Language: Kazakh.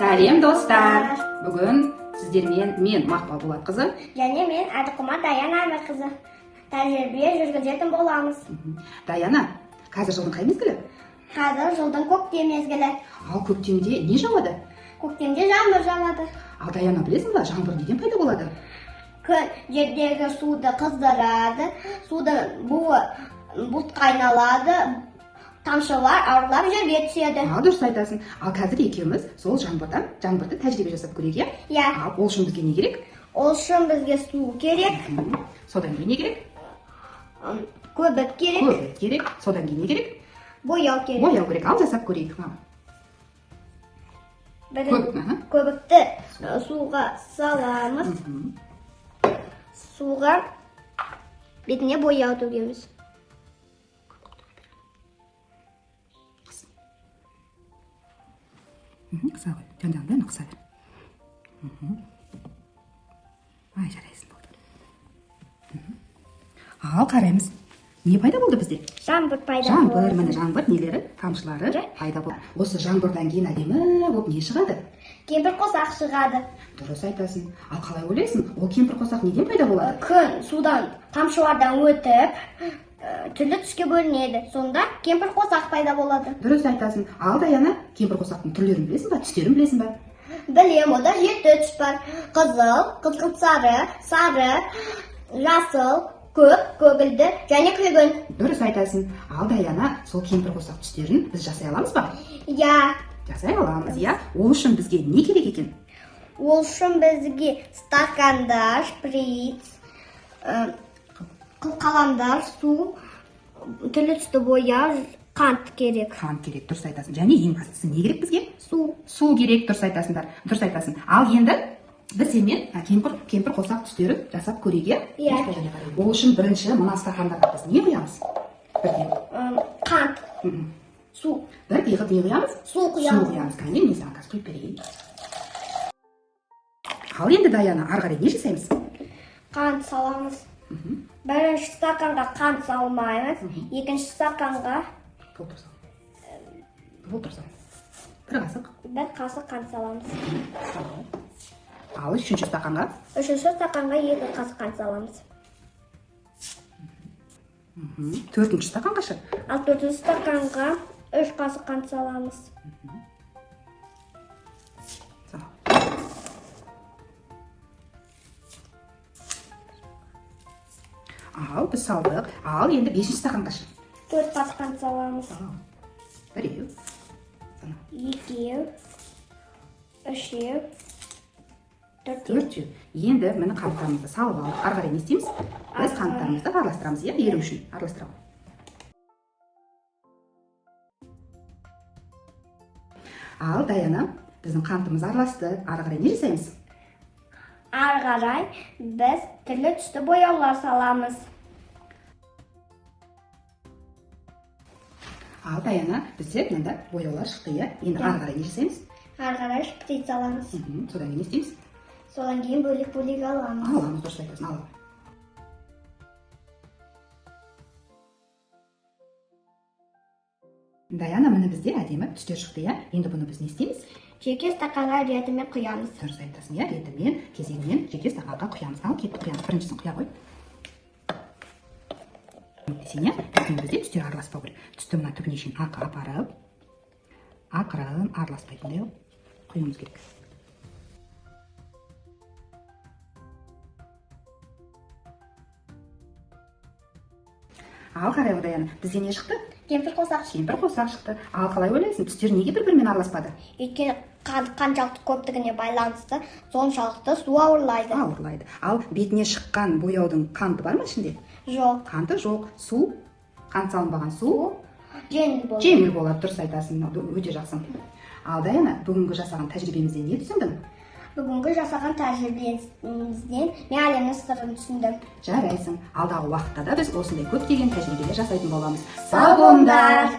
Сәлем достар. Бүгін сіздермен мен Мақпал Болатқызы және мен Әдіқұмар Даяна Әмірқызы тәжірибе жүргізетін боламыз. Даяна, қазір жылдың қай мезгілі? Қазір жылдың көктем мезгілі. Ал көктемде не жауады? Көктемде жаңбыр жауады. Ал Даяна, білесің ба, жаңбыр неден пайда болады? Күн жердегі суды қыздырады, судың буы бұлтқа айналады, тамшылар ауырлап жерге түседі. Дұрыс айтасың. Ал қазір екеуміз сол жаңбырды тәжірибе жасап көрейік, иә? Иә. Ал ол үшін бізге не керек? Ол үшін бізге су керек, Содан кейін не керек? көбік керек, Көбік керек. Содан кейін не керек? бояу керек. Бояу керек. Ал жасап көрейік. Көбікті суға саламыз. Суға бетіне бояу төгеміз. Қыса ғой. Жан-жағынан қыса бер. Ай, жарайсың болды. Ал қараймыз. Не пайда болды бізде? Жаңбыр пайда Жаңбыр, болды. міне жаңбыр нелері, тамшылары пайда болды. Осы жаңбырдан кейін әдемі болып не шығады? Кемпір қосақ шығады. Дұрыс айтасың. Ал қалай ойлайсың? Ол кемпір қосақ неден пайда болады? Күн судан, тамшылардан өтіп, түрлі түске бөлінеді. Сонда кемпір қосақ пайда болады. Дұрыс айтасың. Ал Даяна, кемпір қосақтың түрлерін білесің ба? Түстерін білесің ба? Білем, ода 7 түс бар. Қызыл, қызғылт сары, жасыл, көк, көгілді және күлгін. Дұрыс айтасың. Ал Даяна, сол кемпір қосақ түстерін біз жасай аламыз ба? Я, Жасай аламыз, иә? Ол үшін бізге не керек екен? ол үшін бізге стакандар, шприц, қылқаламдар, су, түрлі түсті бояу, қант керек. Қант керек, дұрыс айтасың. Және ең бастысы не керек бізге? Су. Су керек, дұрыс айтасыңдар. Дұрыс айтасың. Ал енді біз сенімен кемпір қосақ түстерін жасап көрейік, иә? Иә. Ол үшін бірінші мына стакандарға біз не құямыз? Бірден. Қант, су. Бірдей қылып не құямыз? Су Су құямыз. құямыз. Кәне, мен саған қазір құйып берейін. Ал енді Даяна, ары қарай не жасаймыз? Қант саламыз. Бірінші стаканға қант салмаймыз. Екінші стаканға Толтырсам. Бір қасық. бір қасық қант саламыз. Ал үшінші стаканға? Үшінші стаканға 2 қасық қант саламыз. Төртінші стаканға ше? Ал 4-ші стаканға 3 қасық қант саламыз. Ал біз салдық. Ал енді 5-ші стаканға ше? 4 қасық қант саламыз. Біреу. 2, 3, 4. Төртеу. Енді міне қанттарымызды салып алдық. Ары қарай не істейміз? Біз қанттарымызды араластырамыз, иә? Еру үшін араластырамыз. Ал Даяна, біздің қантымыз араласты. Ары қарай не жасаймыз? Ары қарай біз түрлі түсті бояулар саламыз. Ал Даяна, бізде мында бояулар шықты, иә? Енді ары қарай не жасаймыз? Ары қарай шприц аламыз. Содан кейін не істейміз? Содан кейін бөлек-бөлек аламыз. Аламыз, дұрыс айтасың, аламыз. Даяна, міне бізде әдемі түстер шықты, иә? Енді бұны біз не істейміз? Жеке стаканға ретімен құямыз. Дұрыс айтасың, иә? Ретімен, кезеңмен жеке стаканға құямыз. Ал кетті құямыз. Біріншісін құя ғой. Сен, иә? Бізде түстер араласпау керек. Түсті мына түбіне шейін апарып, ақырын араласпайтындай құюымыз керек. Ал қарай Даяна, бізде не шықты? Кемпір қосақ шықты. Кемпір қосақ шықты. Ал қалай ойлайсың, түстер неге бір-бірімен араласпады? Өйткені қаншалықты көптігіне байланысты соншалықты су ауырлайды. Ауырлайды. Ал бетіне шыққан бояудың қанты бар ма ішінде? Жоқ. Қанты жоқ. Су, қант салынбаған су Жеңіл болды. жеңіл болады, дұрыс айтасың, өте жақсы. Ал Даяна, бүгінгі жасаған тәжірибемізден не түсіндің? Бүгінгі жасаған тәжірибемізден мен әлемнің сырын түсіндім. Жарайсың. Алдағы уақытта да біз осындай көптеген тәжірибелер жасайтын боламыз. Сау болыңдар!